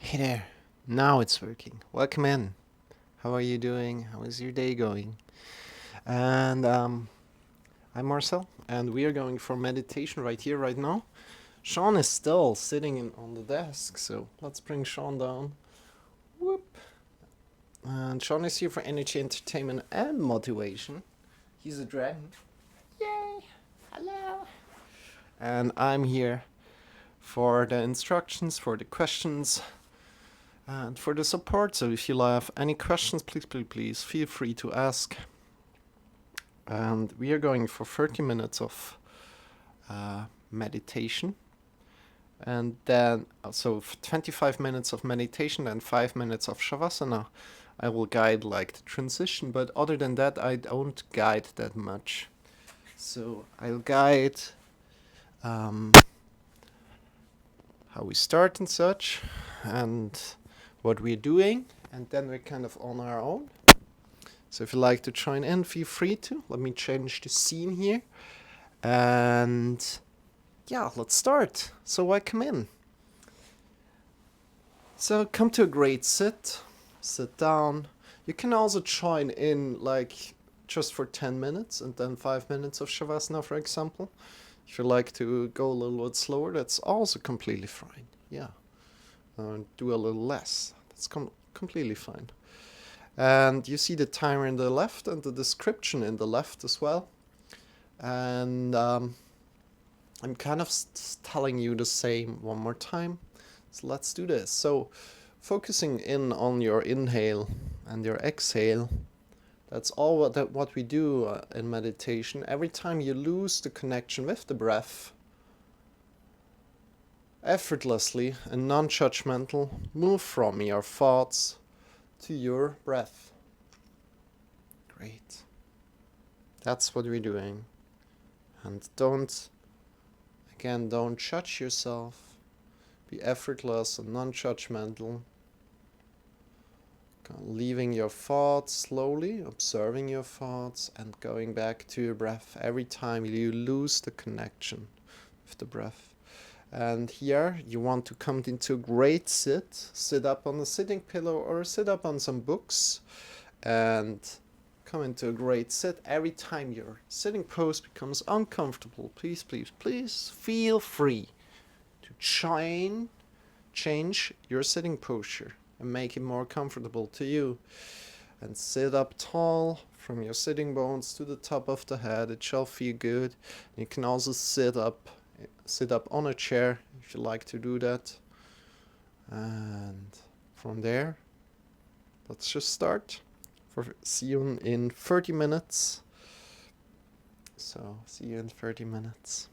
Hey there. Now it's working. Welcome in. How are you doing? How is your day going? And I'm Marcel, and we are going for meditation right here, right now. Shawn is still sitting on the desk, so let's bring Shawn down. Whoop. And Shawn is here for energy, entertainment, and motivation. He's a dragon. Yay! Hello! And I'm here for the instructions, for the questions, and for the support. So if you have any questions, please feel free to ask. And we are going for 30 minutes of meditation, and then 25 minutes of meditation and 5 minutes of shavasana. I will guide like the transition, but other than that I don't guide that much. So I'll guide how we start and such, and what we're doing, and then we're kind of on our own. So if you'd like to join in, feel free to. Let me change the scene here. And yeah, let's start. So welcome in. So come to a great sit. Sit down. You can also join in like just for 10 minutes and then 5 minutes of shavasana, for example. If you like to go a little bit slower, that's also completely fine. Yeah. Do a little less. That's completely fine. And you see the timer in the left and the description in the left as well. And I'm kind of telling you the same one more time. So let's do this. So focusing in on your inhale and your exhale. That's all what we do in meditation. Every time you lose the connection with the breath, effortlessly and non-judgmental, move from your thoughts to your breath. Great. That's what we're doing. And don't judge yourself. Be effortless and non-judgmental. Leaving your thoughts slowly, observing your thoughts, and going back to your breath every time you lose the connection with the breath. And here you want to come into a great sit. Sit up on a sitting pillow or sit up on some books and come into a great sit. Every time your sitting pose becomes uncomfortable, please feel free to change your sitting posture and make it more comfortable to you. And sit up tall from your sitting bones to the top of the head. It shall feel good. You can also sit up on a chair if you like to do that. And from there, let's just start. See you in 30 minutes. So see you in 30 minutes.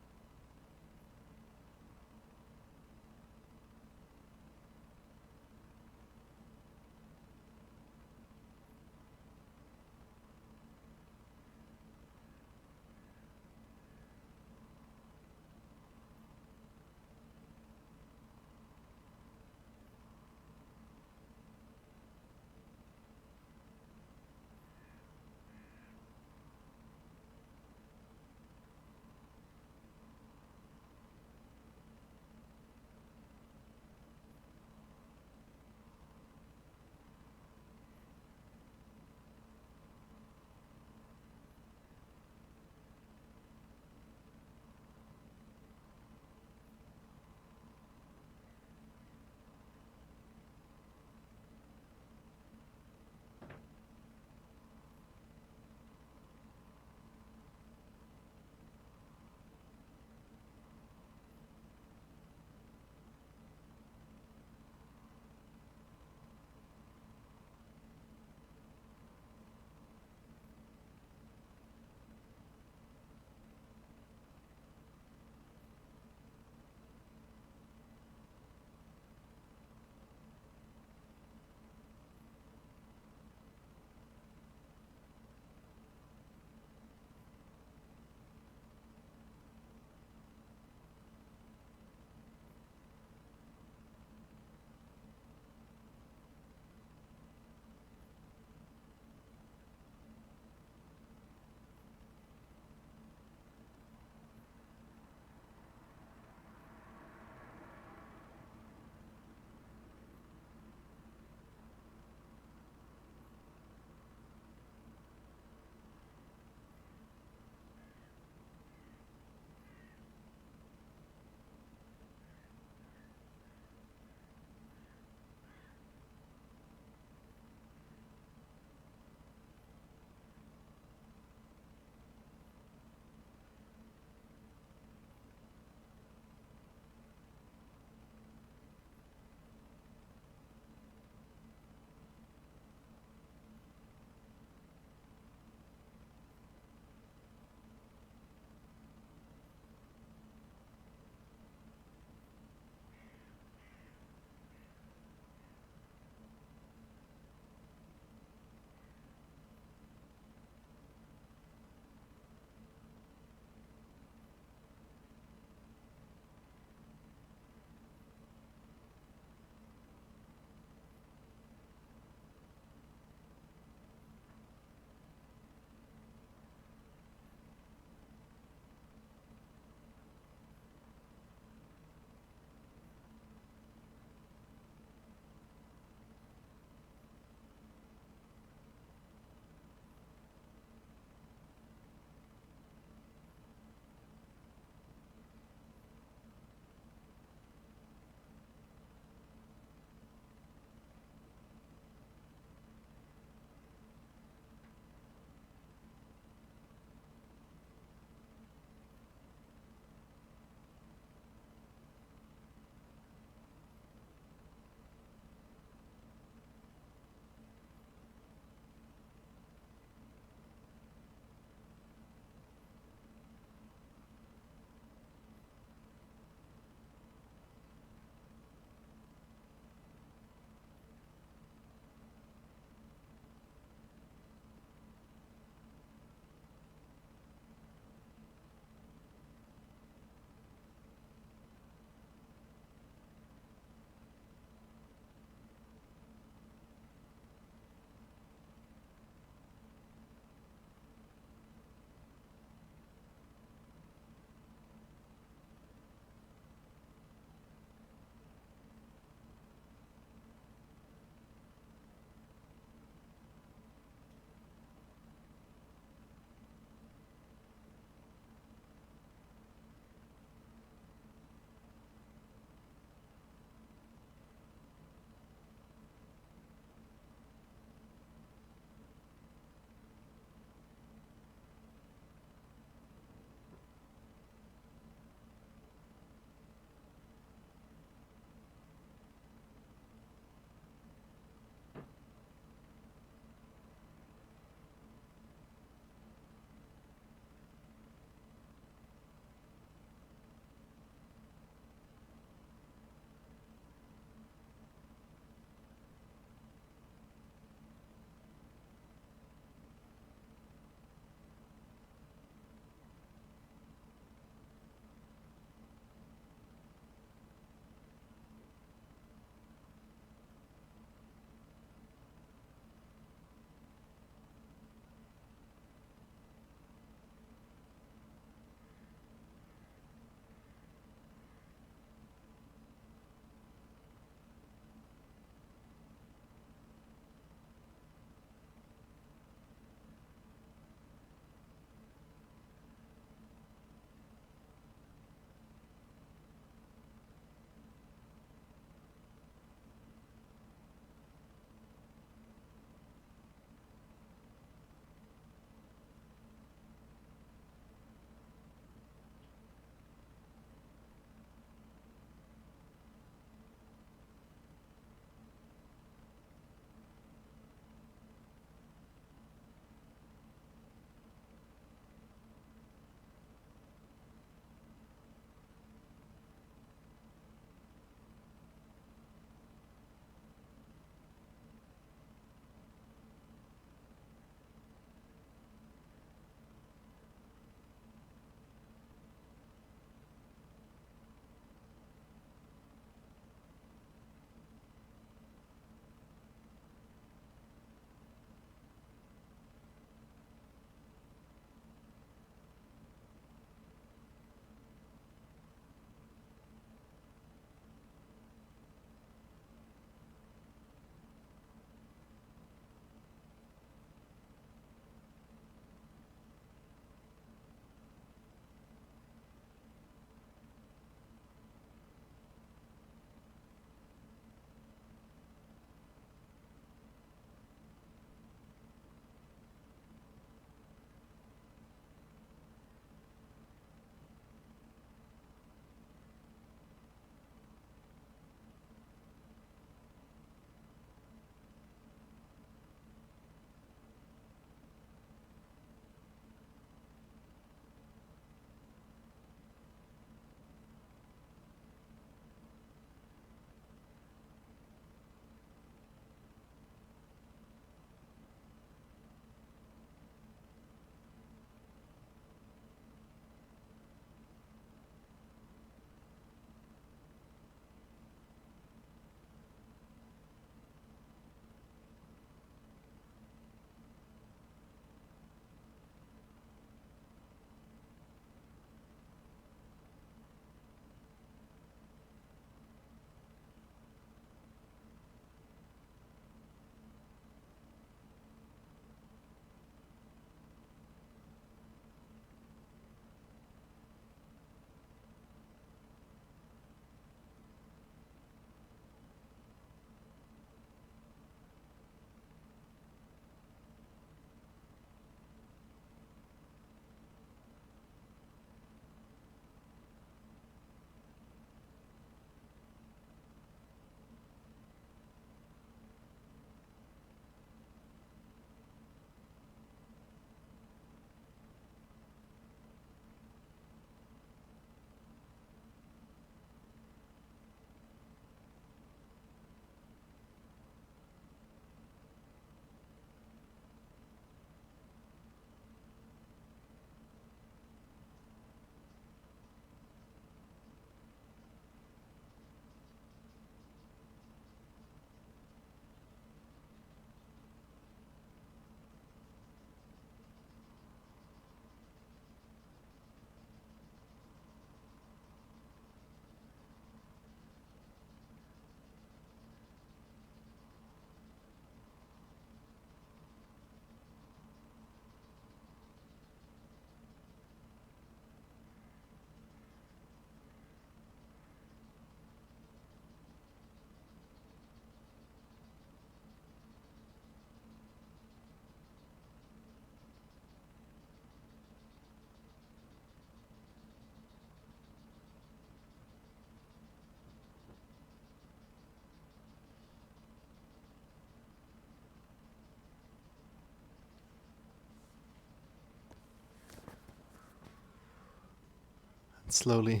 slowly.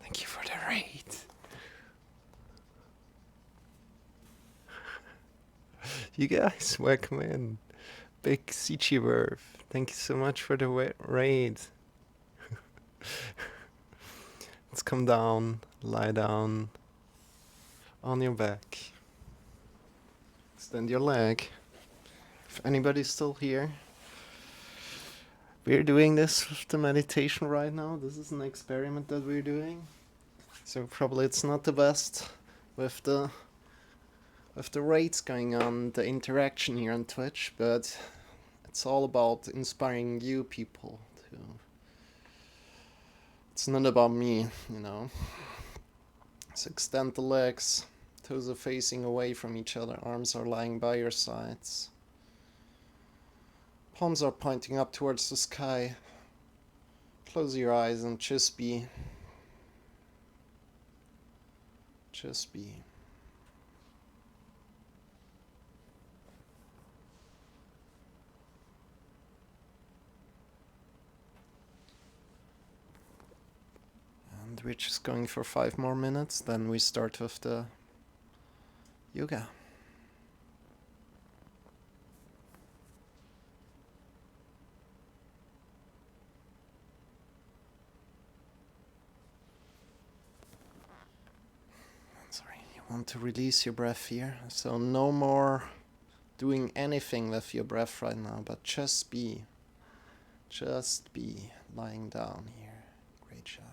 Thank you for the raid. You guys, welcome in. Big CG Verve. Thank you so much for the raid. Let's come down, lie down on your back. Extend your leg. If anybody's still here, we're doing this with the meditation right now. This is an experiment that we're doing. So probably it's not the best with the raids going on, the interaction here on Twitch, but it's all about inspiring you people to. It's not about me, you know. So extend the legs, toes are facing away from each other, arms are lying by your sides. Palms are pointing up towards the sky. Close your eyes and just be. Just be. And we're just going for 5 more minutes, then we start with the yoga. Sorry, you want to release your breath here, so no more doing anything with your breath right now, but just be lying down here. Great job.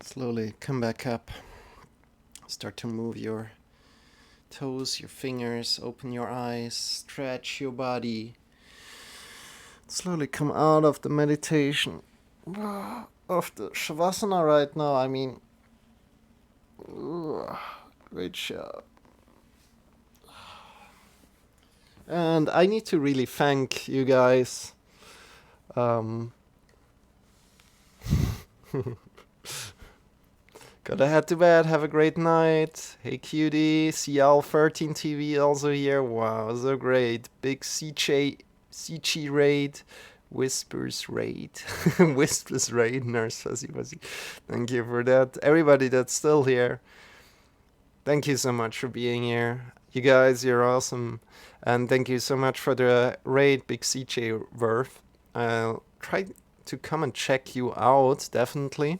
Slowly come back up. Start to move your toes, your fingers, open your eyes, stretch your body. Slowly come out of the meditation. Of the Shavasana right now, I mean, great job. And I need to really thank you guys. Gotta head to bed. Have a great night. Hey cutie, CL13 TV also here. Wow, so great. Big CC raid. Whispers raid. Whispers raid. Nurse Fuzzy Fuzzy. Thank you for that. Everybody that's still here. Thank you so much for being here. You guys, you're awesome. And thank you so much for the raid, Big CJ Worth. I'll try to come and check you out, definitely.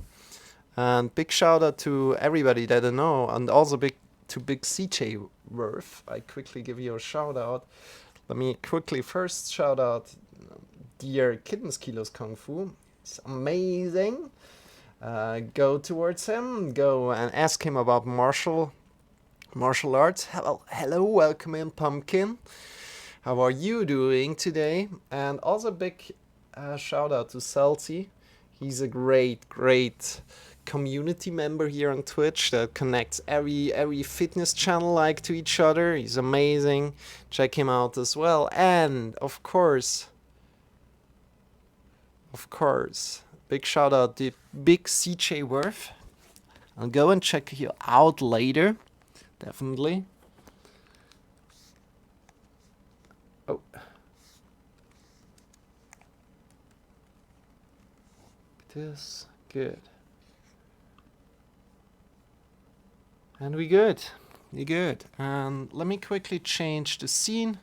And big shout out to everybody that I know, and also big CJ Worth. I quickly give you a shout out. Let me quickly first shout out dear Kittens Kilos Kung Fu. It's amazing. Go towards him. Go and ask him about martial arts. Hello, welcome in, Pumpkin. How are you doing today? And also big shout out to Celty. He's a great community member here on Twitch that connects every fitness channel like to each other. He's amazing. Check him out as well. And of course, big shout out to Big CJ Worth. I'll go and check you out later. Definitely. Oh. This good. And we good. And let me quickly change the scene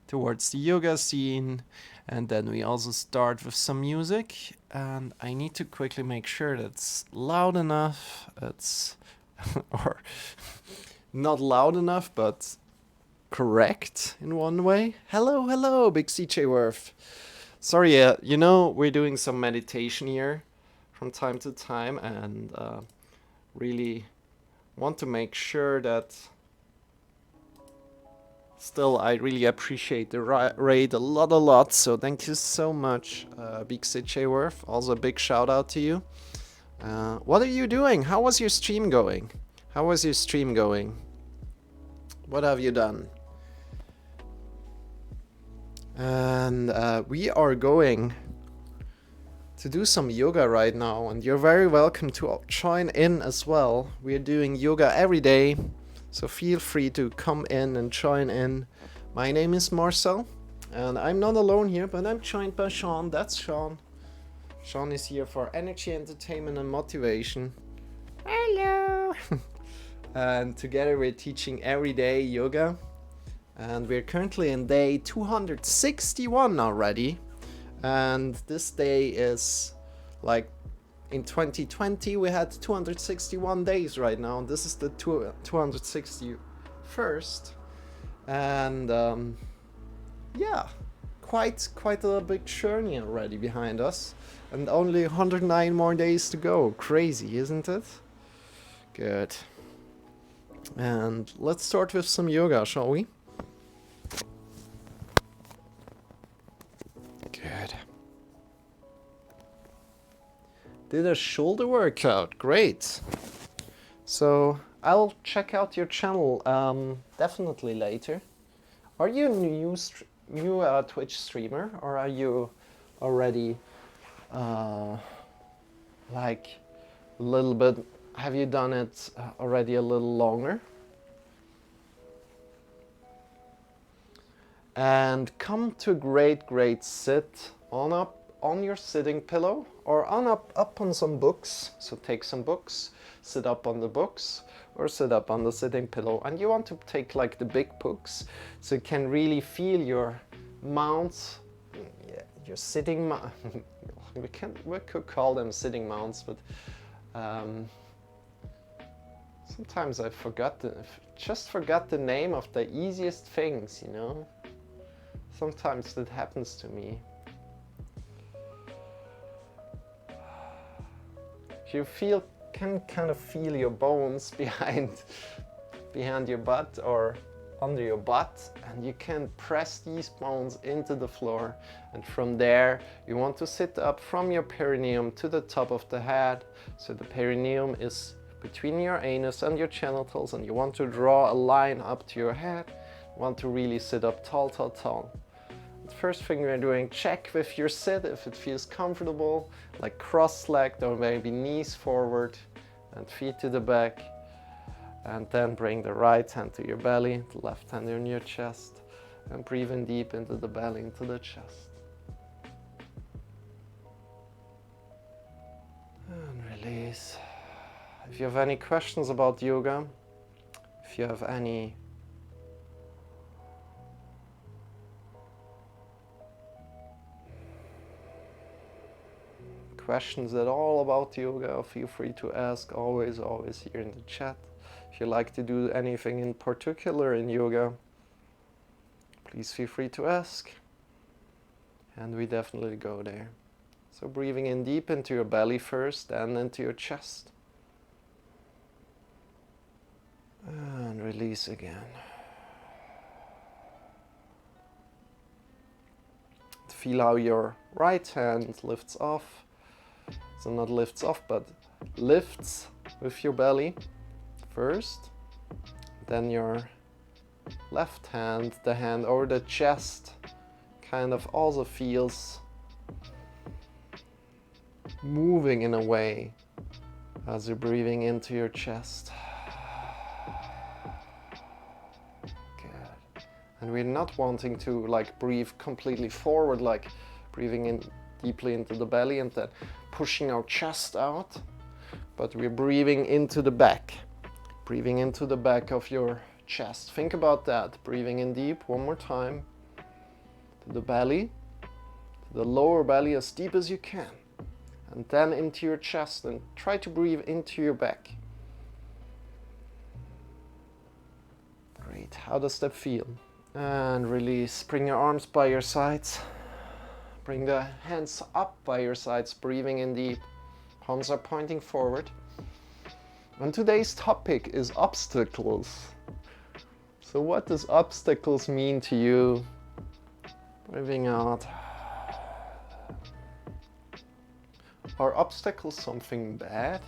towards the yoga scene, and then we also start with some music. And I need to quickly make sure that's loud enough. It's or not loud enough, but correct in one way. Hello, Big CJ Worth. Sorry, we're doing some meditation here from time to time, and really want to make sure that still I really appreciate the raid a lot, so thank you so much, Big CJ Worth. Also a big shout out to you. What are you doing? How was your stream going? What have you done? And we are going to do some yoga right now, and you're very welcome to join in as well. We're doing yoga every day, so feel free to come in and join in. My name is Marcel, and I'm not alone here, but I'm joined by Shawn. That's Shawn. Shawn is here for energy, entertainment, and motivation. Hello! And together we're teaching everyday yoga, and we're currently in day 261 already. And this day is like in 2020 we had 261 days right now, and this is the 261st. And yeah, quite a big journey already behind us, and only 109 more days to go. Crazy, isn't it? Good. And let's start with some yoga, shall we? Good. Did a shoulder workout. Great. So I'll check out your channel definitely later. Are you a new Twitch streamer, or are you already like a little bit? Have you done it already a little longer? And come to a great sit on your sitting pillow, or up on some books. So take some books, sit up on the books, or sit up on the sitting pillow. And you want to take like the big books, so you can really feel your mounts. Yeah, your sitting mount. we could call them sitting mounts, but sometimes I just forgot the name of the easiest things, you know. Sometimes that happens to me. If you feel can kind of feel your bones behind your butt or under your butt, and you can press these bones into the floor, and from there you want to sit up from your perineum to the top of the head. So the perineum is between your anus and your genitals, and you want to draw a line up to your head. You want to really sit up tall, tall, tall. The first thing we're doing, check with your sit if it feels comfortable, like cross-legged or maybe knees forward and feet to the back. And then bring the right hand to your belly, the left hand on your chest, and breathe in deep into the belly, into the chest. And release. If you have any questions about yoga, if you have any questions at all about yoga, feel free to ask, always here in the chat. If you like to do anything in particular in yoga, please feel free to ask, and we definitely go there. So breathing in deep into your belly first, then into your chest. And release again. Feel how your right hand lifts off. So not lifts off, but lifts with your belly first. Then your left hand, the hand over the chest, kind of also feels moving in a way as you're breathing into your chest. Good. And we're not wanting to like breathe completely forward, like breathing in deeply into the belly and then pushing our chest out, but we're breathing into the back. Breathing into the back of your chest. Think about that. Breathing in deep one more time. To the belly. To the lower belly as deep as you can. And then into your chest, and try to breathe into your back. Great. How does that feel? And release. Bring your arms by your sides. Bring the hands up by your sides. Breathing in deep. Palms are pointing forward. And today's topic is obstacles. So what does obstacles mean to you? Breathing out. Are obstacles something bad?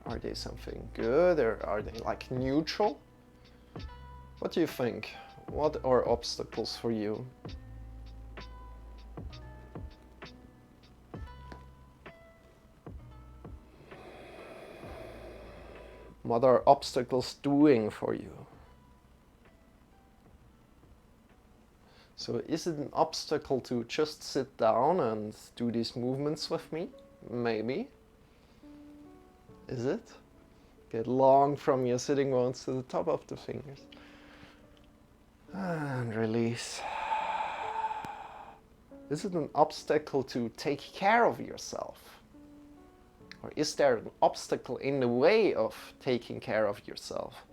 Or are they something good? Or are they like neutral? What do you think? What are obstacles for you? What are obstacles doing for you? So is it an obstacle to just sit down and do these movements with me? Maybe. Is it? Get long from your sitting bones to the top of the fingers. And release. Is it an obstacle to take care of yourself? Or is there an obstacle in the way of taking care of yourself?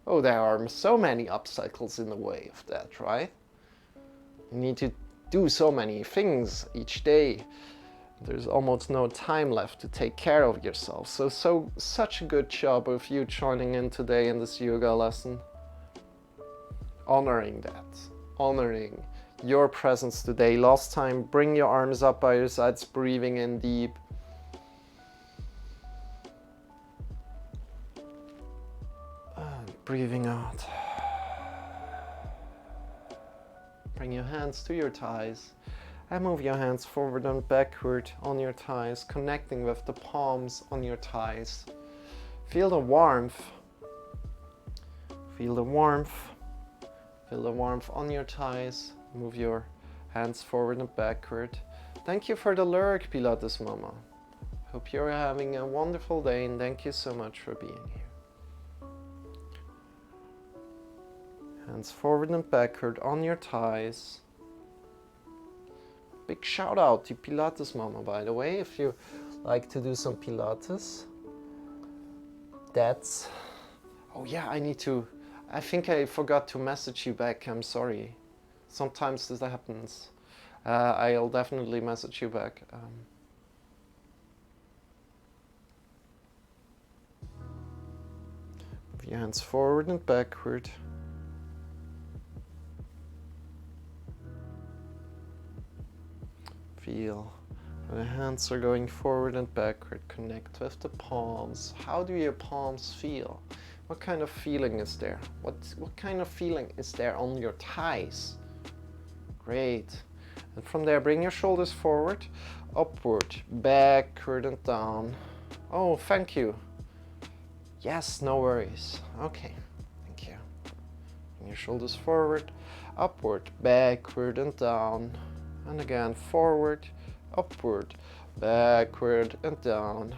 Oh, there are so many obstacles in the way of that, right? You need to do so many things each day. There's almost no time left to take care of yourself. Such a good job of you joining in today in this yoga lesson. Honoring that. Honoring your presence today. Last time, bring your arms up by your sides, breathing in deep. Breathing out. Bring your hands to your thighs and move your hands forward and backward on your thighs, connecting with the palms on your thighs. Feel the warmth. Feel the warmth. Feel the warmth on your thighs. Move your hands forward and backward. Thank you for the lyric, Pilates Mama. Hope you're having a wonderful day, and thank you so much for being here. Hands forward and backward on your thighs. Big shout out to Pilates Mama, by the way, if you like to do some Pilates. That's... Oh yeah, I think I forgot to message you back, I'm sorry. Sometimes this happens. I'll definitely message you back. Move your hands forward and backward. Feel the hands are going forward and backward. Connect with the palms. How do your palms feel? What kind of feeling is there? What kind of feeling is there on your thighs? Great. And from there, bring your shoulders forward, upward, backward and down. Oh, thank you. Yes, no worries. Okay, thank you. Bring your shoulders forward, upward, backward and down. And again, forward, upward, backward and down.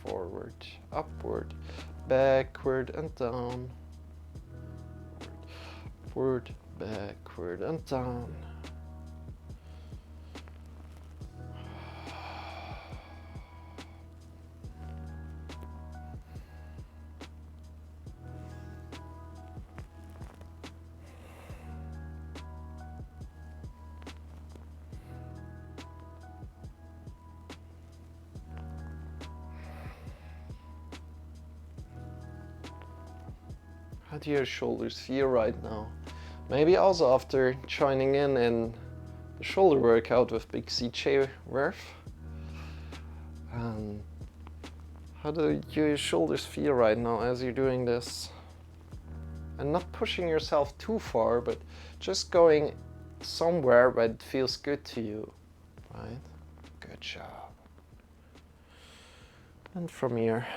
Forward, upward, backward and down. Forward, backward and down. How do your shoulders feel right now? Maybe also after joining in the shoulder workout with Big CJ Werf. How do your shoulders feel right now as you're doing this? And not pushing yourself too far, but just going somewhere where it feels good to you, right? Good job. And from here,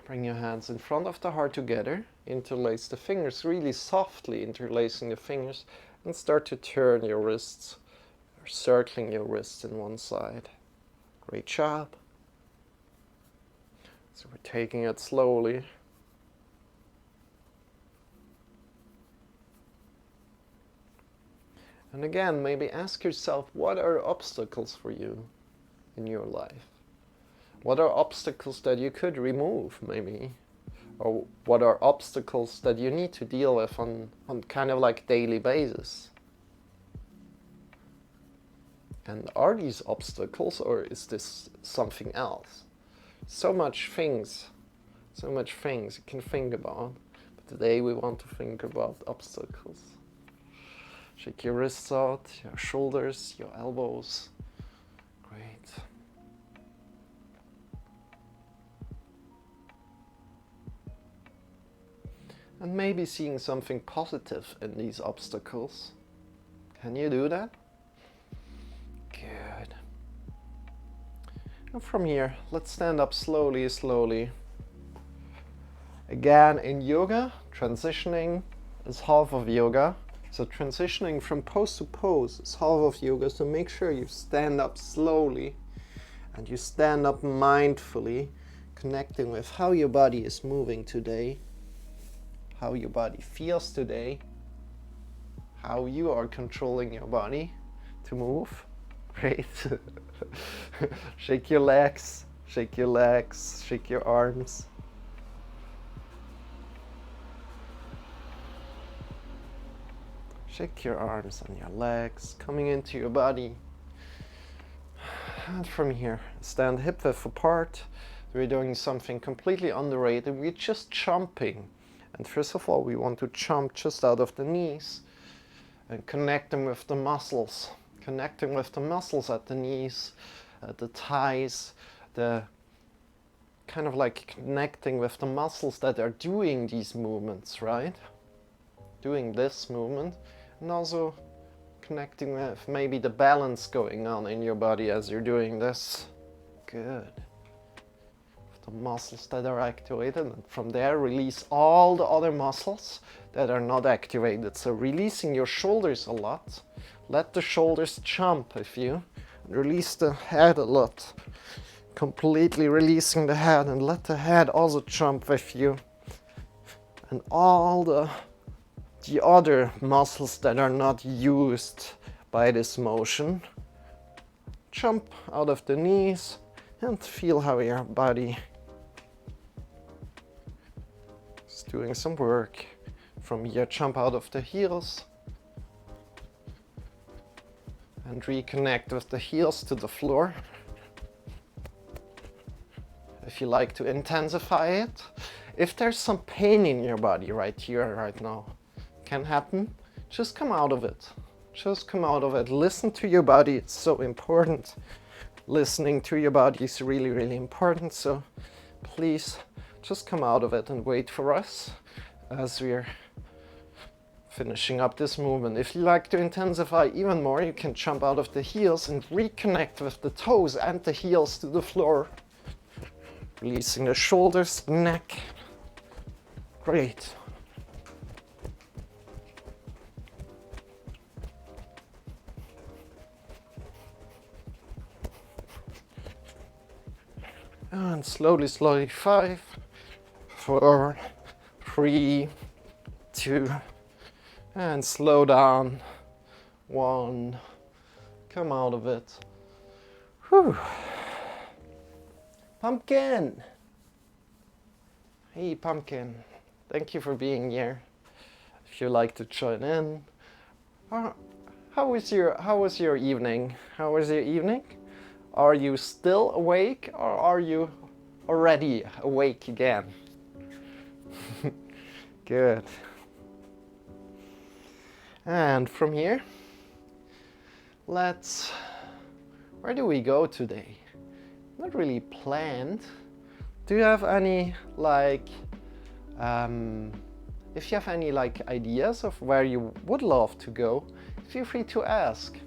bring your hands in front of the heart together. Interlace the fingers, really softly interlacing the fingers, and start to turn your wrists, or circling your wrists in one side. Great job. So we're taking it slowly. And again, maybe ask yourself, what are obstacles for you in your life? What are obstacles that you could remove, maybe? Or what are obstacles that you need to deal with on kind of like daily basis? And are these obstacles, or is this something else? So much things you can think about. But today we want to think about obstacles. Shake your wrists out, your shoulders, your elbows. Great. And maybe seeing something positive in these obstacles. Can you do that? Good. And from here, let's stand up slowly, slowly. Again, in yoga, transitioning is half of yoga. So transitioning from pose to pose is half of yoga. So make sure you stand up slowly and you stand up mindfully, connecting with how your body is moving today, how your body feels today, how you are controlling your body to move. Great. Shake your legs, shake your legs, shake your arms. Shake your arms and your legs, coming into your body. And from here, stand hip width apart. We're doing something completely underrated. We're just jumping. And first of all, we want to jump just out of the knees and connect them with the muscles. Connecting with the muscles at the knees, at the thighs, the kind of like connecting with the muscles that are doing these movements, right? Doing this movement. And also connecting with maybe the balance going on in your body as you're doing this. Good. The muscles that are activated, and from there release all the other muscles that are not activated. So releasing your shoulders a lot. Let the shoulders jump if you release the head a lot. Completely releasing the head, and let the head also jump with you. And all the other muscles that are not used by this motion. Jump out of the knees and feel how your body is doing some work. From here, jump out of the heels and reconnect with the heels to the floor. If you like to intensify it, If there's some pain in your body right here, right now, can happen, just come out of it. Just come out of it. Listen to your body. It's so important. Listening to your body is really, really important. So please just come out of it and wait for us as we're finishing up this movement. If you like to intensify even more, you can jump out of the heels and reconnect with the toes and the heels to the floor. Releasing the shoulders, neck. Great. And slowly, slowly, 5, 4, 3, 2, and slow down. 1, come out of it. Whew. Pumpkin! Hey, Pumpkin. Thank you for being here. If you'd like to join in. How was your evening? How was your evening? Are you still awake or are you already awake again? Good. And from here, where do we go today? Not really planned. Do you have any if you have any ideas of where you would love to go, feel free to ask.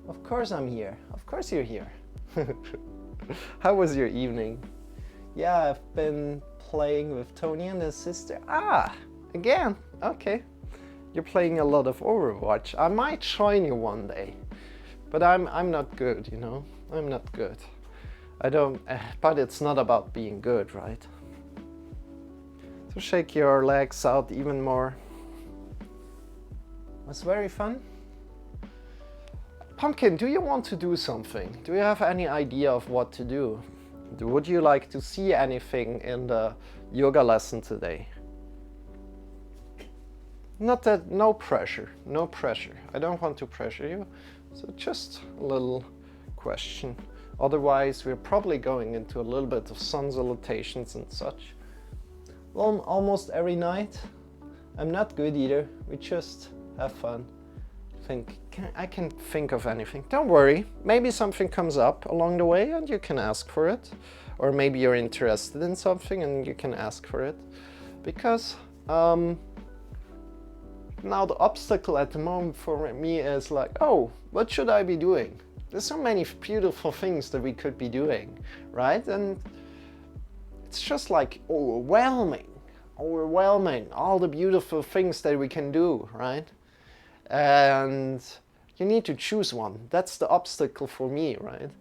Of course I'm here. Of course you're here. How was your evening? Yeah, I've been playing with Tony and his sister. Again. Okay. You're playing a lot of Overwatch. I might join you one day. But I'm not good, you know? I'm not good. But it's not about being good, right? So shake your legs out even more. It was very fun. Pumpkin, do you want to do something? Do you have any idea of what to do? Would you like to see anything in the yoga lesson today? No pressure, no pressure. I don't want to pressure you. So just a little question. Otherwise, we're probably going into a little bit of sun salutations and such. Well, almost every night. I'm not good either. We just have fun. I can think of anything. Don't worry. Maybe something comes up along the way and you can ask for it. Or maybe you're interested in something and you can ask for it. Because now the obstacle at the moment for me is oh, what should I be doing? There's so many beautiful things that we could be doing, right? And it's just overwhelming, all the beautiful things that we can do, right? And you need to choose one. That's the obstacle for me, right?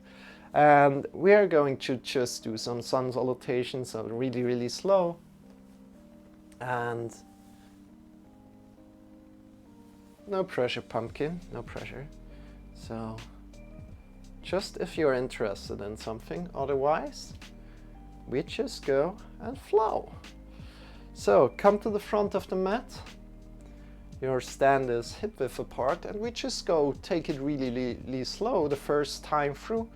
And we're going to just do some sun salutations, so really, really slow. And no pressure, Pumpkin, no pressure. So just if you're interested in something, otherwise we just go and flow. So come to the front of the mat. Your stand is hip width apart and we just go take it really, really slow the first time through,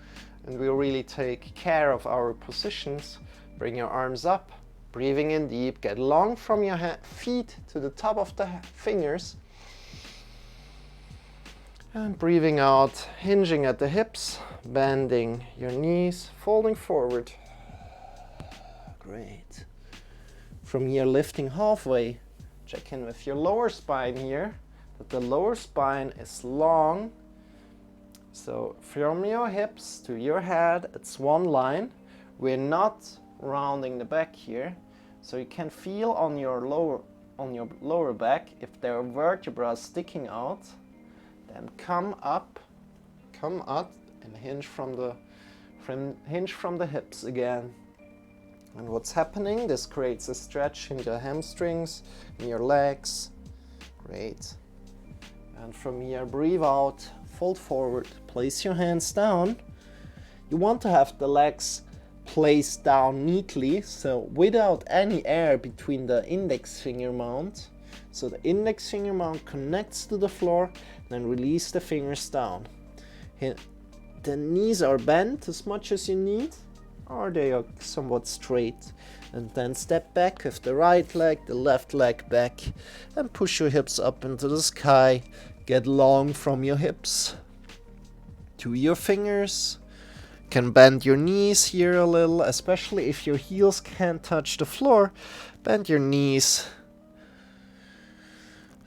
and we'll really take care of our positions. Bring your arms up, breathing in deep, get long from your feet to the top of the fingers. And breathing out, hinging at the hips, bending your knees, folding forward. Great. From here, lifting halfway. Check in with your lower spine here, that the lower spine is long. So from your hips to your head, it's one line. We're not rounding the back here. So you can feel on your lower back if there are vertebrae sticking out. Then come up and hinge from the hips again. And what's happening? This creates a stretch in your hamstrings, in your legs. Great. And from here, breathe out, fold forward, place your hands down. You want to have the legs placed down neatly, so without any air between the index finger mount. So the index finger mount connects to the floor, then release the fingers down. The knees are bent as much as you need. or they are somewhat straight. And then step back with the right leg, the left leg back, and push your hips up into the sky. Get long from your hips to your fingers. Can bend your knees here a little, especially if your heels can't touch the floor. Bend your knees.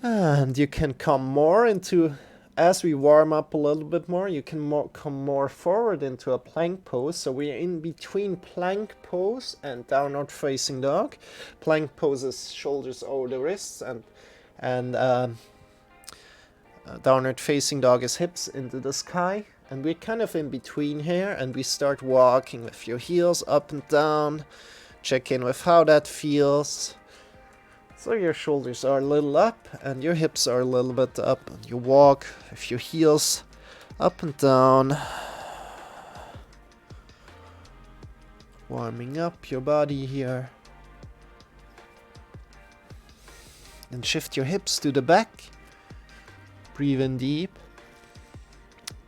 And you can come more into, as we warm up a little bit more, you can come more forward into a plank pose. So we're in between plank pose and downward facing dog. Plank pose is shoulders over the wrists, and downward facing dog is hips into the sky. And we're kind of in between here, and we start walking with your heels up and down. Check in with how that feels. So your shoulders are a little up and your hips are a little bit up. And you walk with your heels up and down. Warming up your body here. And shift your hips to the back. Breathe in deep.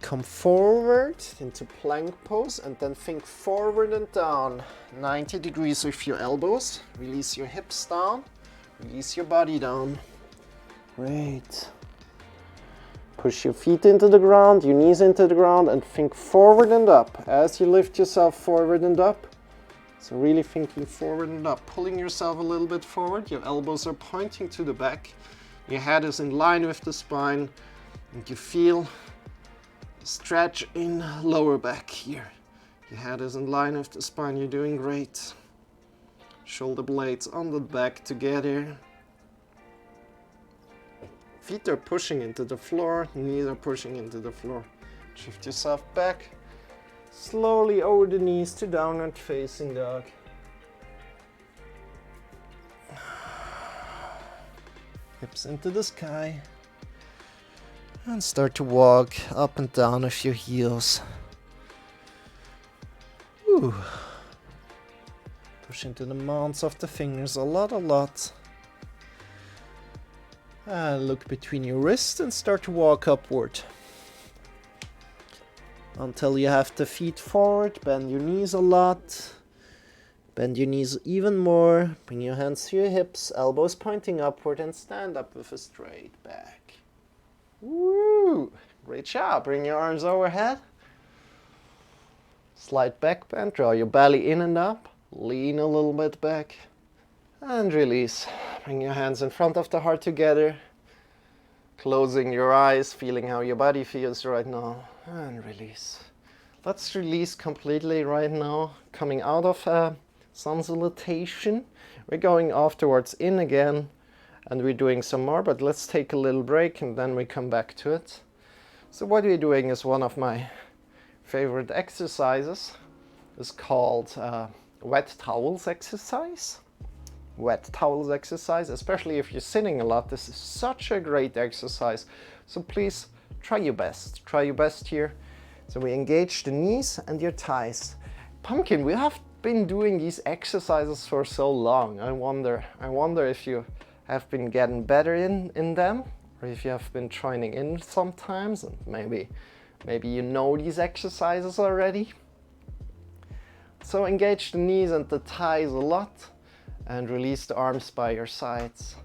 Come forward into plank pose and then think forward and down. 90 degrees with your elbows. Release your hips down. Release your body down. Great. Push your feet into the ground, your knees into the ground, and think forward and up as you lift yourself forward and up. So really thinking forward and up. Pulling yourself a little bit forward. Your elbows are pointing to the back. Your head is in line with the spine. And you feel stretch in lower back here. Your head is in line with the spine. You're doing great. Shoulder blades on the back together. Feet are pushing into the floor. Knees are pushing into the floor. Shift yourself back. Slowly over the knees to downward facing dog. Hips into the sky. And start to walk up and down with your heels. Ooh. Push into the mounts of the fingers a lot. And look between your wrists and start to walk upward. Until you have the feet forward, bend your knees a lot. Bend your knees even more. Bring your hands to your hips, elbows pointing upward, and stand up with a straight back. Woo! Great job. Bring your arms overhead. Slight back bend. Draw your belly in and up. Lean a little bit back. And release. Bring your hands in front of the heart together. Closing your eyes, feeling how your body feels right now. And release. Let's release completely right now. Coming out of sun salutation. We're going afterwards in again. And we're doing some more, but let's take a little break and then we come back to it. So what we're doing is one of my favorite exercises. It's called wet towels exercise. Wet towels exercise, especially if you're sitting a lot. This is such a great exercise. So please try your best. Try your best here. So we engage the knees and your thighs. Pumpkin, we have been doing these exercises for so long. I wonder if you have been getting better in them, or if you have been joining in sometimes, and maybe you know these exercises already. So engage the knees and the thighs a lot, and release the arms by your sides.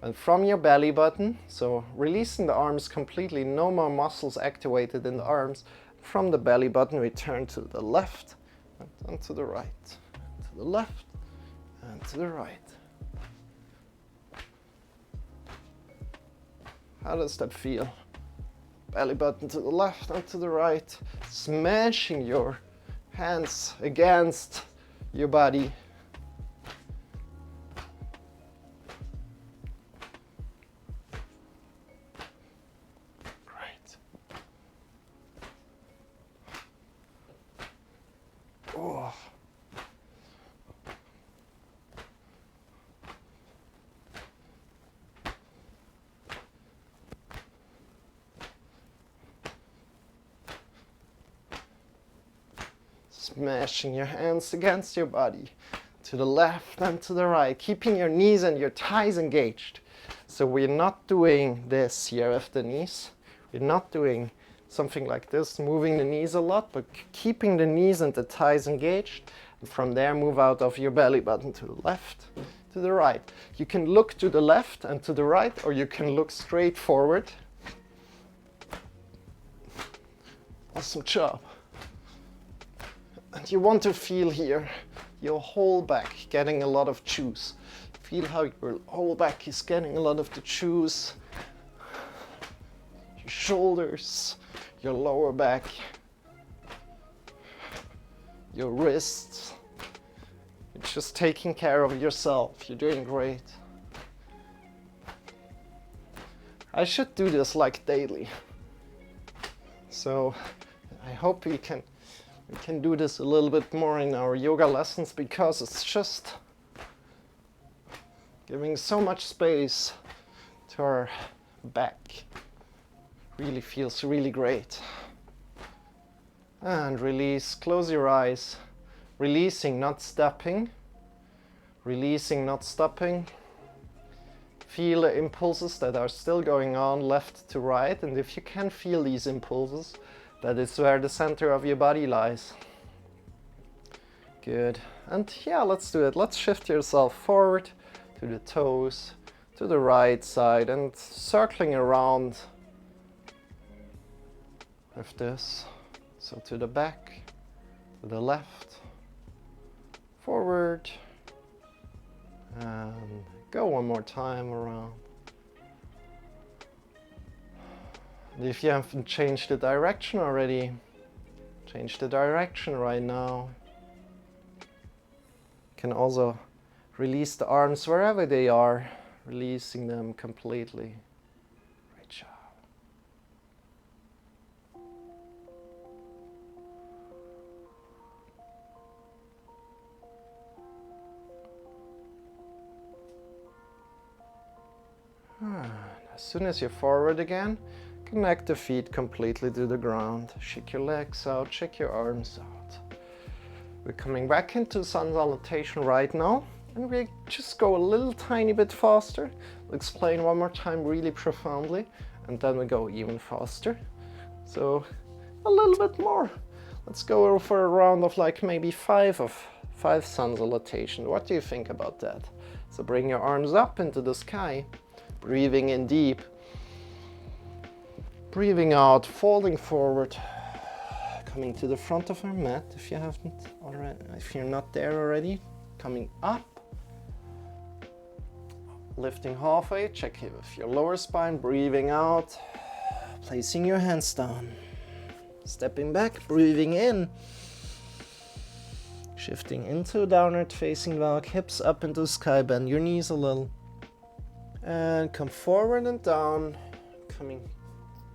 And from your belly button, so releasing the arms completely, no more muscles activated in the arms. From the belly button, we turn to the left, and then to the right, to the left, and to the right. How does that feel? Belly button to the left and to the right, smashing your hands against your body. Great. Oh. Smashing your hands against your body, to the left and to the right, keeping your knees and your thighs engaged. So we're not doing this here with the knees. We're not doing something like this, moving the knees a lot, but keeping the knees and the thighs engaged. And from there, move out of your belly button to the left, to the right. You can look to the left and to the right, or you can look straight forward. Awesome job. And you want to feel here your whole back getting a lot of juice. Feel how your whole back is getting a lot of the juice. Your shoulders, your lower back, your wrists. You're just taking care of yourself. You're doing great. I should do this like daily. So I hope we can do this a little bit more in our yoga lessons, because it's just giving so much space to our back. Really feels really great. And release, close your eyes. Releasing, not stopping. Releasing, not stopping. Feel the impulses that are still going on left to right, and if you can feel these impulses, that is where the center of your body lies. Good. And yeah, let's do it. Let's shift yourself forward to the toes, to the right side, and circling around with this. So to the back, to the left, forward, and go one more time around. And if you haven't changed the direction already, change the direction right now. You can also release the arms wherever they are, releasing them completely. Great job. As soon as you're forward again, connect the feet completely to the ground. Shake your legs out, shake your arms out. We're coming back into sun salutation right now, and we just go a little tiny bit faster. We'll explain one more time really profoundly, and then we go even faster. So a little bit more. Let's go for a round of like maybe five sun salutation. What do you think about that? So bring your arms up into the sky, breathing in deep. Breathing out, folding forward, coming to the front of our mat if you haven't already, if you're not there already, coming up, lifting halfway, check it with your lower spine, breathing out, placing your hands down, stepping back, breathing in, shifting into downward facing dog, hips up into the sky, bend your knees a little, and come forward and down, coming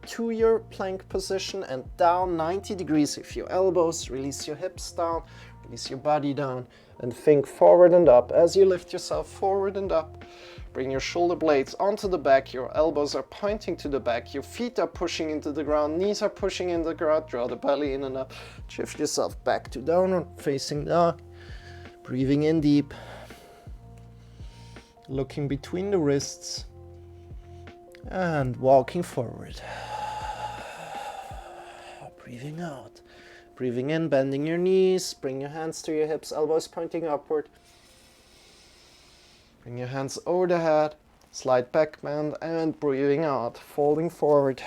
to your plank position and down 90 degrees with your elbows. Release your hips down, release your body down, and think forward and up. As you lift yourself forward and up, bring your shoulder blades onto the back, your elbows are pointing to the back, your feet are pushing into the ground, knees are pushing into the ground, draw the belly in and up, shift yourself back to downward facing dog, breathing in deep, looking between the wrists, and walking forward. Breathing out. Breathing in, bending your knees, bring your hands to your hips, elbows pointing upward. Bring your hands over the head, slight back bend, and breathing out, folding forward.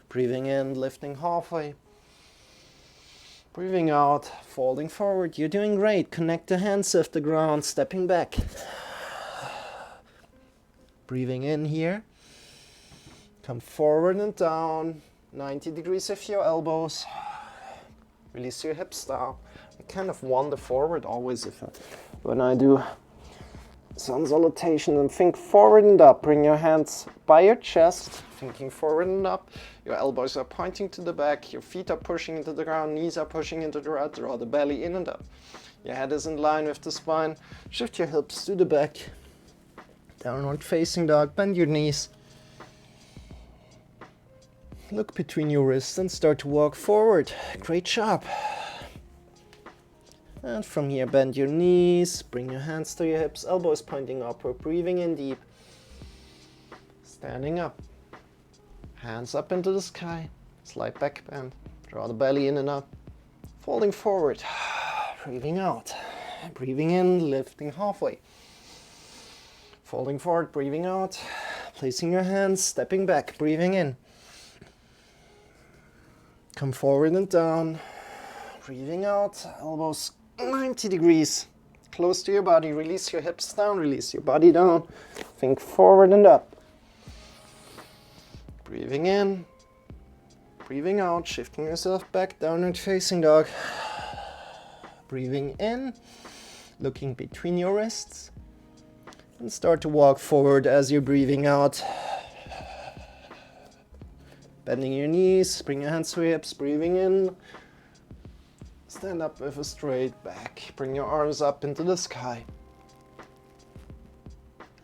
Breathing in, lifting halfway. Breathing out, folding forward. You're doing great. Connect the hands with the ground, stepping back. Breathing in here. Come forward and down. 90 degrees with your elbows. Release your hips down. I kind of wander forward always when I do sun salutation, and think forward and up. Bring your hands by your chest, thinking forward and up. Your elbows are pointing to the back. Your feet are pushing into the ground. Knees are pushing into the ground. Draw the belly in and up. Your head is in line with the spine. Shift your hips to the back. Downward facing dog. Bend your knees. Look between your wrists and start to walk forward. Great job. And from here, bend your knees, bring your hands to your hips, elbows pointing upward, breathing in deep. Standing up. Hands up into the sky, slight back bend, draw the belly in and up, folding forward, breathing out, breathing in, lifting halfway, folding forward, breathing out, placing your hands, stepping back, breathing in, come forward and down, breathing out, elbows 90 degrees, close to your body, release your hips down, release your body down, think forward and up. Breathing in, breathing out, shifting yourself back, downward facing dog. Breathing in, looking between your wrists, and start to walk forward as you're breathing out. Bending your knees, bring your hands to your hips, breathing in. Stand up with a straight back, bring your arms up into the sky.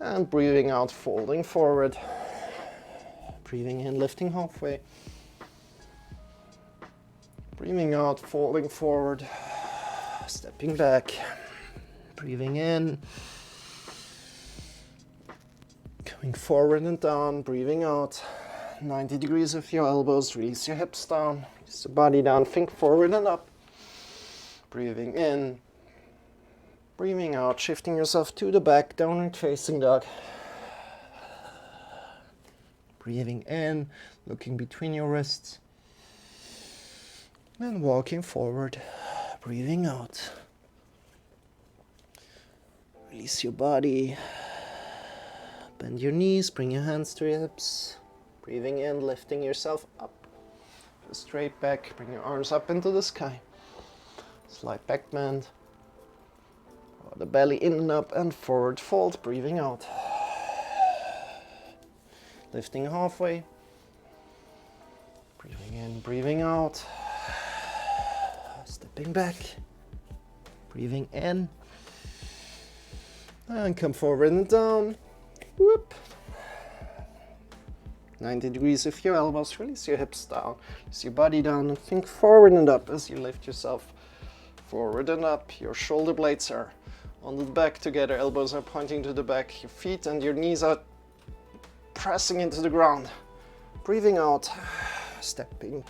And breathing out, folding forward. Breathing in, lifting halfway. Breathing out, folding forward. Stepping back. Breathing in. Coming forward and down, breathing out. 90 degrees with your elbows, release your hips down, release your body down, think forward and up. Breathing in. Breathing out, shifting yourself to the back, downward facing dog. Breathing in, looking between your wrists. And walking forward, breathing out. Release your body. Bend your knees, bring your hands to your hips. Breathing in, lifting yourself up. Straight back, bring your arms up into the sky. Slight back bend. Draw the belly in and up and forward fold, breathing out. Lifting halfway. Breathing in, breathing out. Stepping back. Breathing in. And come forward and down. Whoop. 90 degrees with your elbows. Release your hips down. Release your body down and think forward and up as you lift yourself forward and up. Your shoulder blades are on the back together. Elbows are pointing to the back. Your feet and your knees are pressing into the ground. Breathing out, stepping,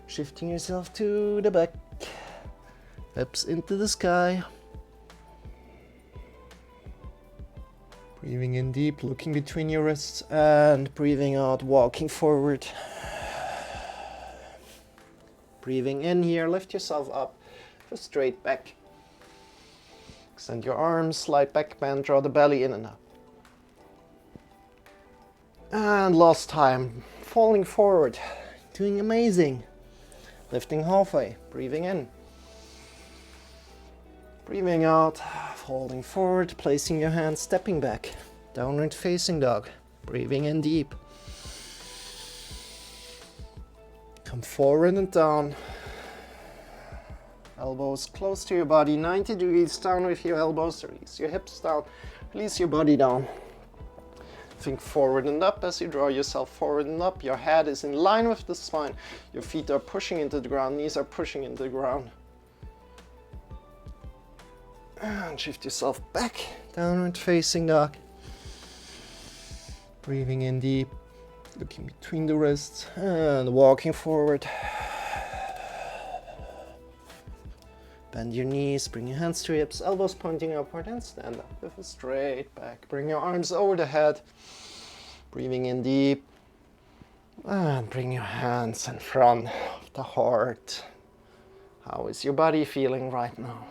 shifting yourself to the back, hips into the sky. Breathing in deep, looking between your wrists, and breathing out, walking forward. Breathing in here, lift yourself up, just straight back. Extend your arms, slight back bend, draw the belly in and up. And last time, falling forward, doing amazing. Lifting halfway, breathing in. Breathing out, folding forward, placing your hands, stepping back. Downward facing dog, breathing in deep. Come forward and down. Elbows close to your body, 90 degrees down with your elbows. Release your hips down, release your body down. Think forward and up as you draw yourself forward and up. Your head is in line with the spine. Your feet are pushing into the ground, knees are pushing into the ground. And shift yourself back, downward facing dog. Breathing in deep, looking between the wrists and walking forward. Bend your knees, bring your hands to your hips, elbows pointing upward, and stand up with a straight back. Bring your arms over the head. Breathing in deep. And bring your hands in front of the heart. How is your body feeling right now?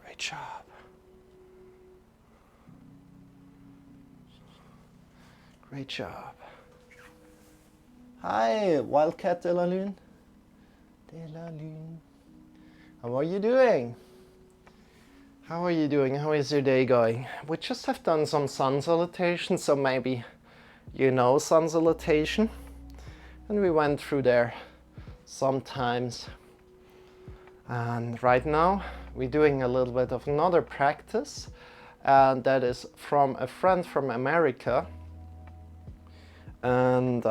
Great job. Great job. Hi, Wildcat de la Lune. De la Lune. How are you doing? How are you doing? How is your day going? We just have done some sun salutation, so maybe you know sun salutation. And we went through there sometimes. And right now we're doing a little bit of another practice, and that is from a friend from America. And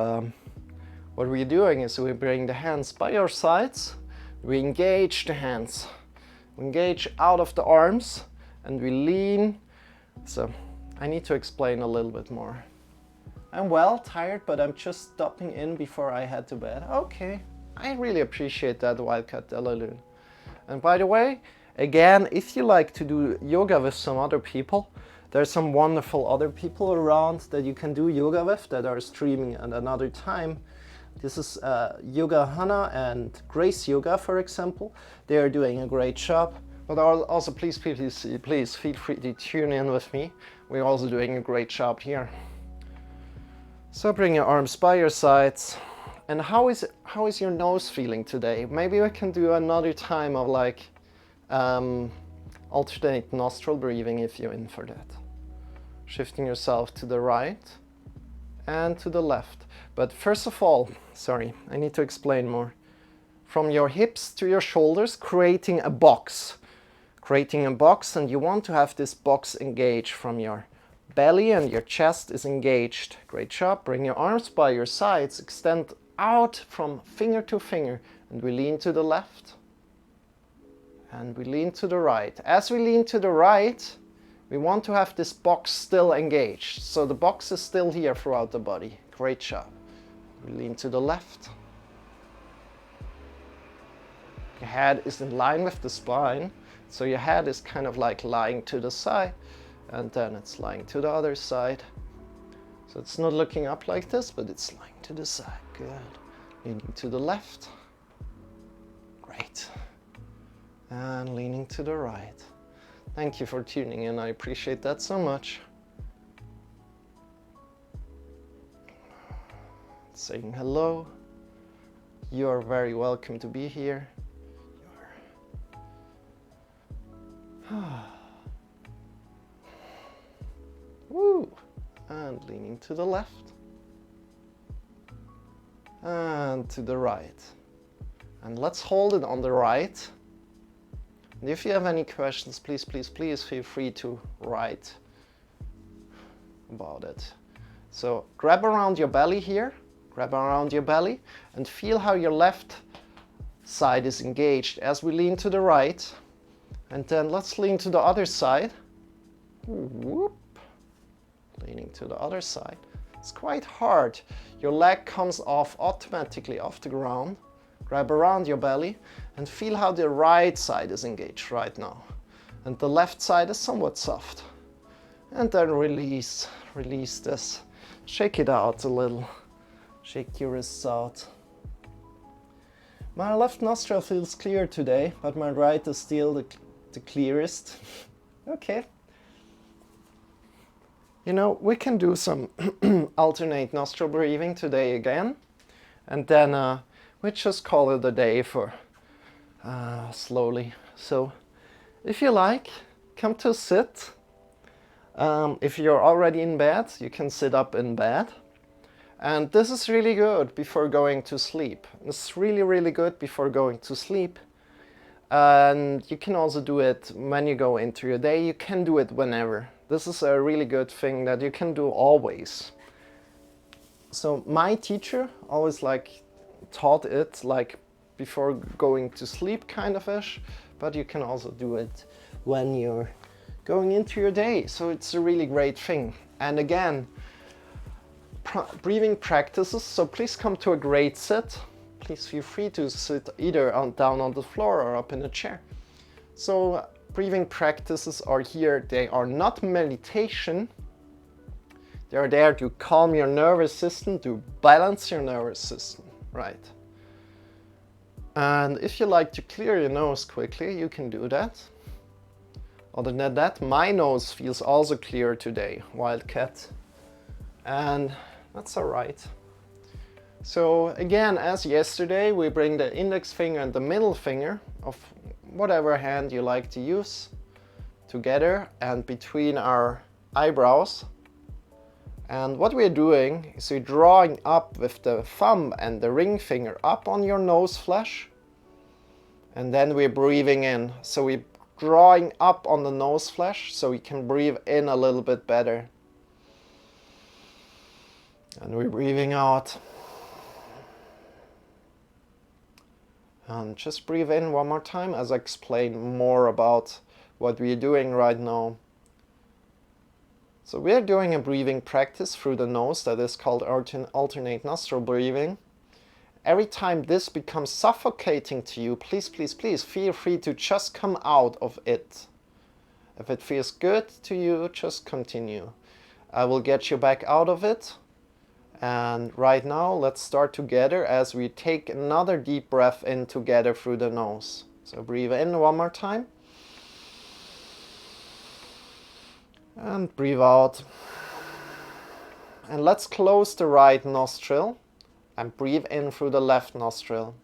what we're doing is we bring the hands by our sides, we engage the hands, we engage out of the arms, and we lean. So I need to explain a little bit more. I'm well tired, but I'm just stopping in before I head to bed. Okay, I really appreciate that, Wildcat Delaloon. And by the way, again, if you like to do yoga with some other people, there's some wonderful other people around that you can do yoga with that are streaming at another time. This is Yoga Hana and Grace Yoga, for example. They are doing a great job. But also, please feel free to tune in with me. We're also doing a great job here. So bring your arms by your sides. And how is your nose feeling today? Maybe we can do another time of like alternate nostril breathing if you're in for that. Shifting yourself to the right and to the left. But first of all, sorry, I need to explain more. From your hips to your shoulders, creating a box. Creating a box, and you want to have this box engaged from your belly, and your chest is engaged. Great job. Bring your arms by your sides, extend out from finger to finger, and we lean to the left and we lean to the right. As we lean to the right, we want to have this box still engaged, so the box is still here throughout the body. Great job. We lean to the left. Your head is in line with the spine, so your head is kind of like lying to the side, and then it's lying to the other side. So it's not looking up like this, but it's lying to the side. Good. Leaning to the left. Great. And leaning to the right. Thank you for tuning in. I appreciate that so much. Saying hello. You are very welcome to be here. Woo. And leaning to the left and to the right. And let's hold it on the right. And if you have any questions, please feel free to write about it. So grab around your belly here, grab around your belly, and feel how your left side is engaged as we lean to the right. And then let's lean to the other side. Whoop. Leaning to the other side. It's quite hard. Your leg comes off automatically off the ground. Grab around your belly and feel how the right side is engaged right now. And the left side is somewhat soft. And then release this. Shake it out a little. Shake your wrists out. My left nostril feels clear today, but my right is still the clearest. Okay. You know, we can do some alternate nostril breathing today again. And then we just call it a day for slowly. So if you like, come to sit. If you're already in bed, you can sit up in bed. And this is really good before going to sleep. It's really good before going to sleep. And you can also do it when you go into your day. You can do it whenever. This is a really good thing that you can do always. So my teacher always taught it before going to sleep kind of ish, but you can also do it when you're going into your day. So it's a really great thing. And again, breathing practices. So please come to a great sit. Please feel free to sit either down on the floor or up in a chair. So breathing practices are here. They are not meditation. They are there to calm your nervous system, to balance your nervous system, right? And if you like to clear your nose quickly, you can do that. Other than that, my nose feels also clear today, Wildcat. And that's all right. So again, as yesterday, we bring the index finger and the middle finger of whatever hand you like to use together and between our eyebrows. And what we're doing is we're drawing up with the thumb and the ring finger up on your nose flesh. And then we're breathing in. So we're drawing up on the nose flesh so we can breathe in a little bit better. And we're breathing out. And just breathe in one more time as I explain more about what we're doing right now. So we're doing a breathing practice through the nose that is called alternate nostril breathing. Every time this becomes suffocating to you, please, please, please feel free to just come out of it. If it feels good to you, just continue. I will get you back out of it. And right now, let's start together as we take another deep breath in together through the nose. So breathe in one more time. And breathe out. And let's close the right nostril and breathe in through the left nostril.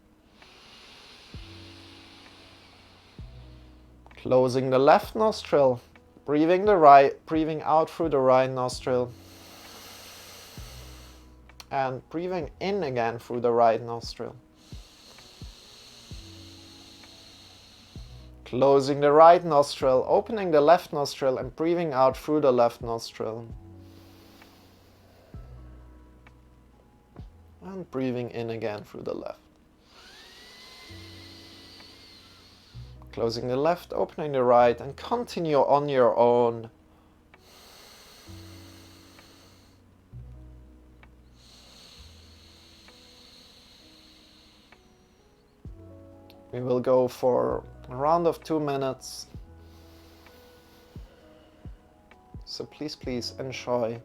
Closing the left nostril, breathing out through the right nostril. And breathing in again through the right nostril. Closing the right nostril, opening the left nostril and breathing out through the left nostril. And breathing in again through the left. Closing the left, opening the right, and continue on your own. We will go for a round of 2 minutes. So please, please enjoy.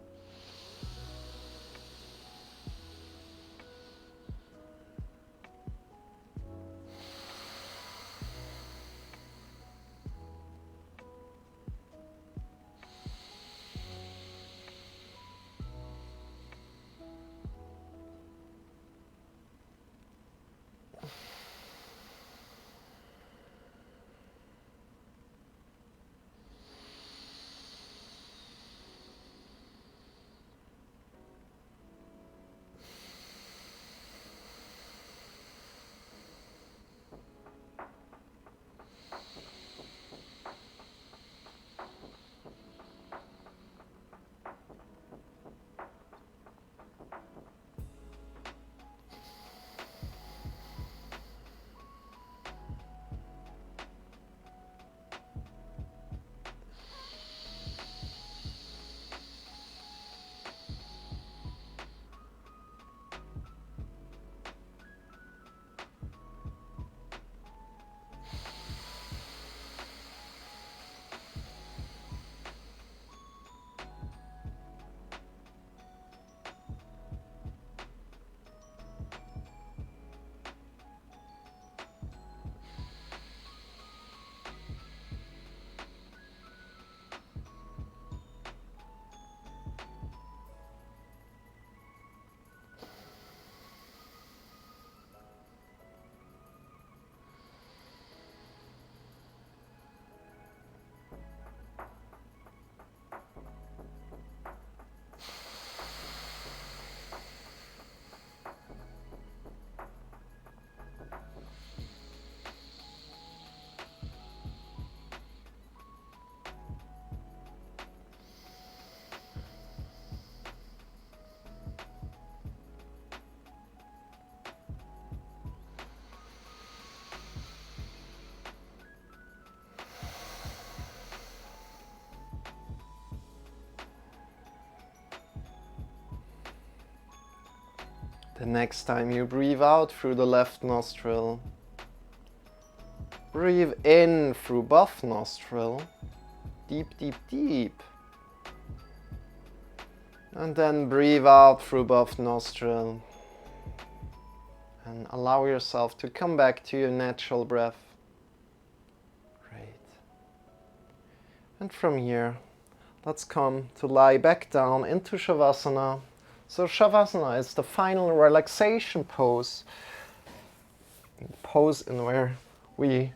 The next time you breathe out through the left nostril, breathe in through both nostrils, deep, deep, deep. And then breathe out through both nostrils. And allow yourself to come back to your natural breath. Great. And from here, let's come to lie back down into Shavasana. So Shavasana is the final relaxation pose in where we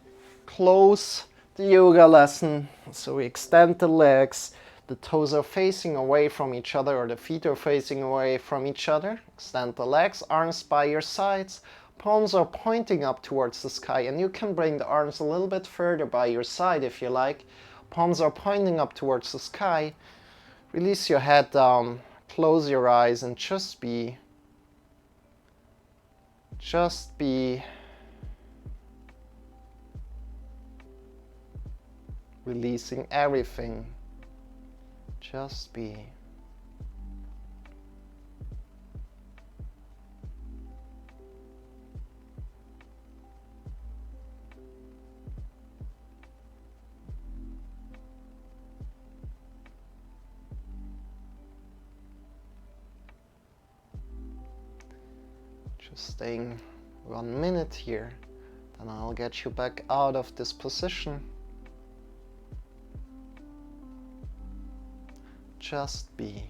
close the yoga lesson. So we extend the legs, the toes are facing away from each other or the feet are facing away from each other. Extend the legs, arms by your sides, palms are pointing up towards the sky, and you can bring the arms a little bit further by your side if you like. Palms are pointing up towards the sky. Release your head down. Close your eyes and just be releasing everything. Just be. Just staying 1 minute here, then I'll get you back out of this position. Just be.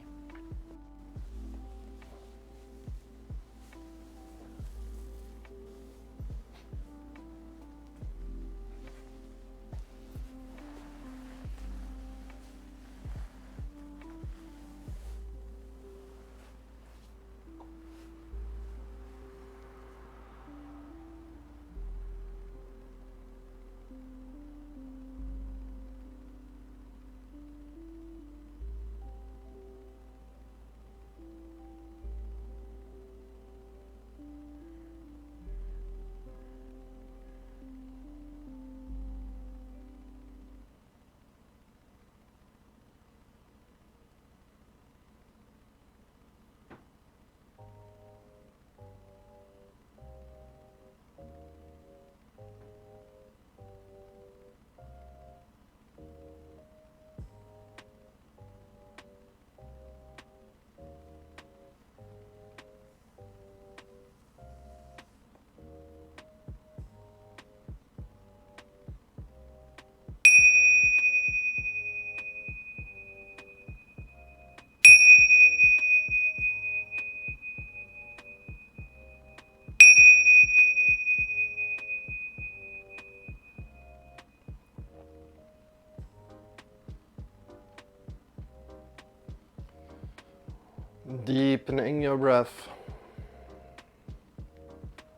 Deepening your breath.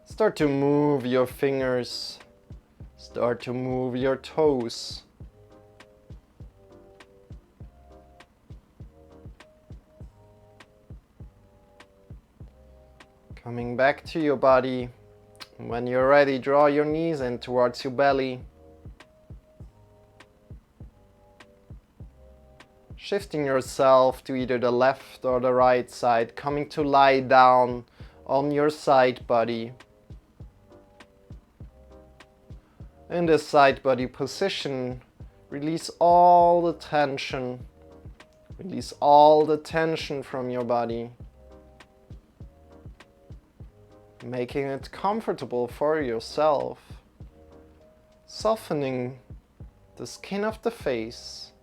Start to move your fingers. Start to move your toes. Coming back to your body. When you're ready, draw your knees in towards your belly. Shifting yourself to either the left or the right side, coming to lie down on your side body. In this side body position, release all the tension. Release all the tension from your body. Making it comfortable for yourself. Softening the skin of the face.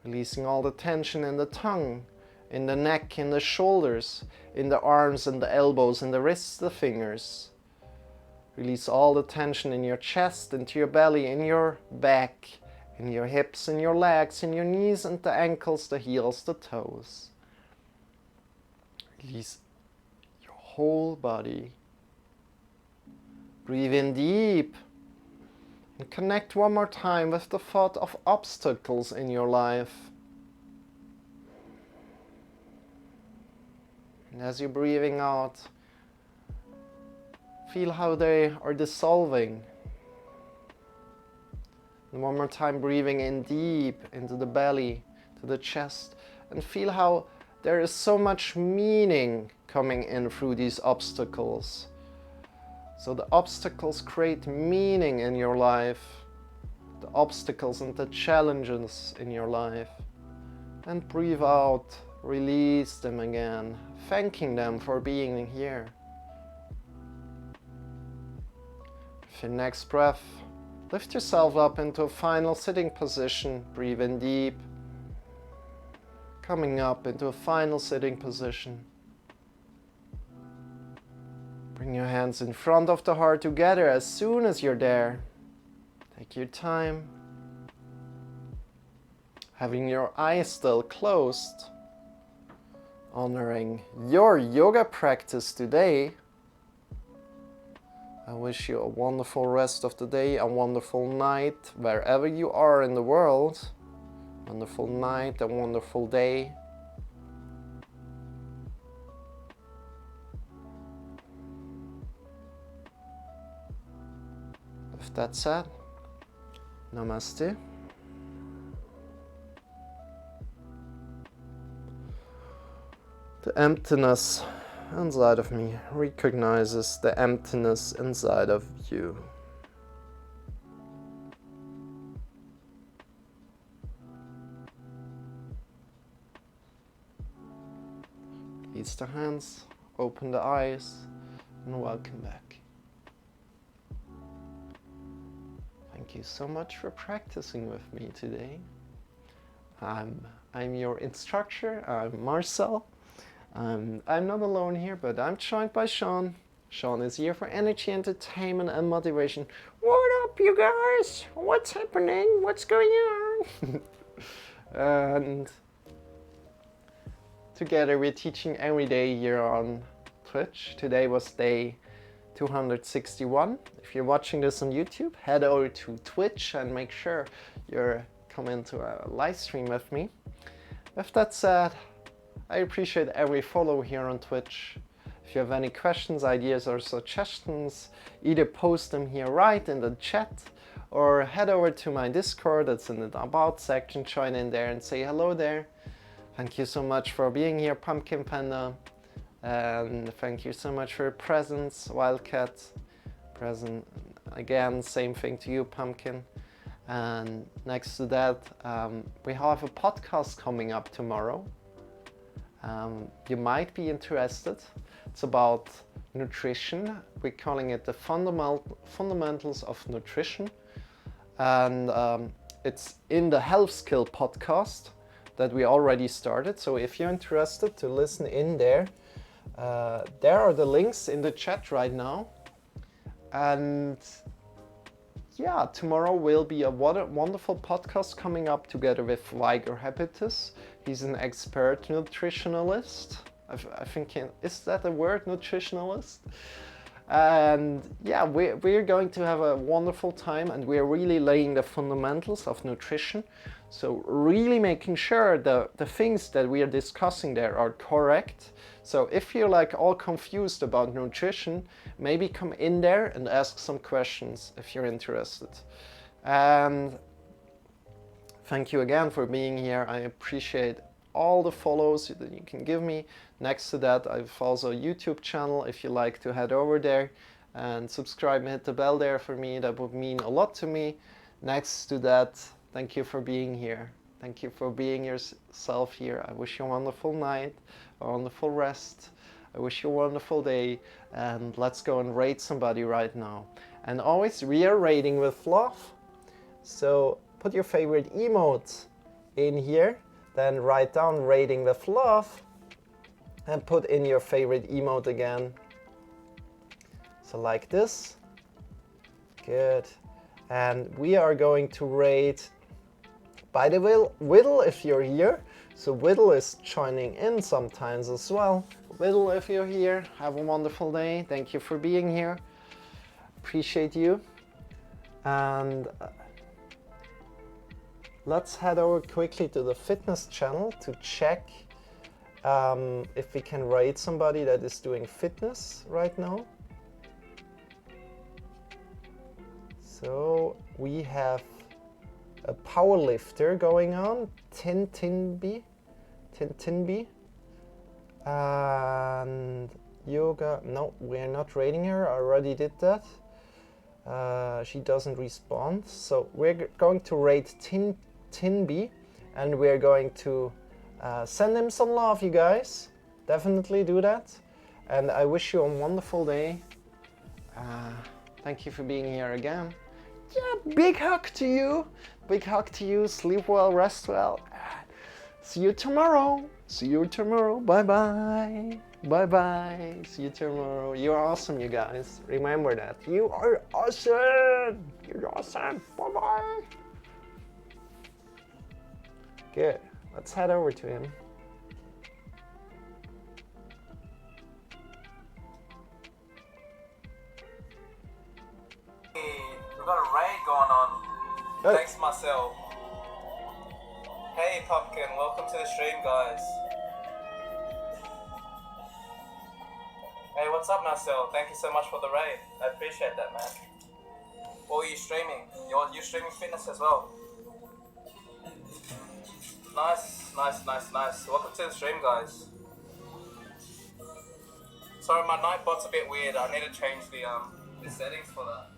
Releasing all the tension in the tongue, in the neck, in the shoulders, in the arms and the elbows, in the wrists, the fingers. Release all the tension in your chest, into your belly, in your back, in your hips, in your legs, in your knees and the ankles, the heels, the toes. Release your whole body. Breathe in deep. And connect one more time with the thought of obstacles in your life. And as you're breathing out, feel how they are dissolving. And one more time, breathing in deep into the belly, to the chest, and feel how there is so much meaning coming in through these obstacles. So the obstacles create meaning in your life, the obstacles and the challenges in your life. And breathe out, release them again, thanking them for being here. With your next breath, lift yourself up into a final sitting position, breathe in deep, coming up into a final sitting position. Bring your hands in front of the heart together as soon as you're there. Take your time. Having your eyes still closed. Honoring your yoga practice today. I wish you a wonderful rest of the day, a wonderful night wherever you are in the world. Wonderful night, a wonderful day. With that said, Namaste. The emptiness inside of me recognizes the emptiness inside of you. Release the hands, open the eyes, and welcome back. Thank you so much for practicing with me today. I'm your instructor, I'm Marcel. I'm not alone here, but I'm joined by Shawn. Shawn is here for energy, entertainment, and motivation. What up, you guys? What's happening? What's going on? And together we're teaching every day here on Twitch. Today was day 261. If you're watching this on YouTube, head over to Twitch and make sure you're coming to a live stream with me. With that said, I appreciate every follow here on Twitch. If you have any questions, ideas, or suggestions, either post them here right in the chat or head over to my Discord that's in the About section, join in there and say hello there. Thank you so much for being here, Pumpkin Panda. And thank you so much for your presence, Wildcat. Present again, same thing to you, Pumpkin. And next to that, we have a podcast coming up tomorrow. You might be interested. It's about nutrition. We're calling it the fundamentals of nutrition. And it's in the Health Skill podcast that we already started. So if you're interested to listen in there, there are the links in the chat right now. And yeah, tomorrow will be a wonderful podcast coming up together with Weiger Habitus. He's an expert nutritionalist. I think, is that a word, nutritionalist? And yeah, we're going to have a wonderful time, and we're really laying the fundamentals of nutrition. So really making sure the things that we are discussing there are correct. So if you're like all confused about nutrition, maybe come in there and ask some questions if you're interested. And thank you again for being here. I appreciate all the follows that you can give me. Next to that, I've also a YouTube channel if you like to head over there and subscribe and hit the bell there for me. That would mean a lot to me. Next to that, thank you for being here. Thank you for being yourself here. I wish you a wonderful night, a wonderful rest. I wish you a wonderful day, and let's go and rate somebody right now. And always, we are rating with love. So put your favorite emote in here, then write down rating with love, and put in your favorite emote again. So like this. Good. And we are going to rate, by the way, Whittle if you're here. So Whittle is joining in sometimes as well. Whittle, if you're here, have a wonderful day. Thank you for being here. Appreciate you. And let's head over quickly to the fitness channel to check if we can rate somebody that is doing fitness right now. So we have a power lifter going on, Tintinby, and yoga. No, we're not rating her. I already did that. She doesn't respond. So we're going to rate Tinby, and we're going to send him some love, you guys. Definitely do that. And I wish you a wonderful day. Thank you for being here again. Yeah, big hug to you. Big hug to you. Sleep well, rest well. See you tomorrow. See you tomorrow. Bye-bye. Bye-bye. See you tomorrow. You're awesome, you guys. Remember that. You are awesome. You're awesome. Bye-bye. Good. Let's head over to him. We've got a raid going on. Hey. Thanks, Marcel. Hey, Pumpkin. Welcome to the stream, guys. Hey, what's up, Marcel? Thank you so much for the raid. I appreciate that, man. What were you streaming? You're streaming fitness as well. Nice. Welcome to the stream, guys. Sorry, my Nightbot's a bit weird. I need to change the settings for that.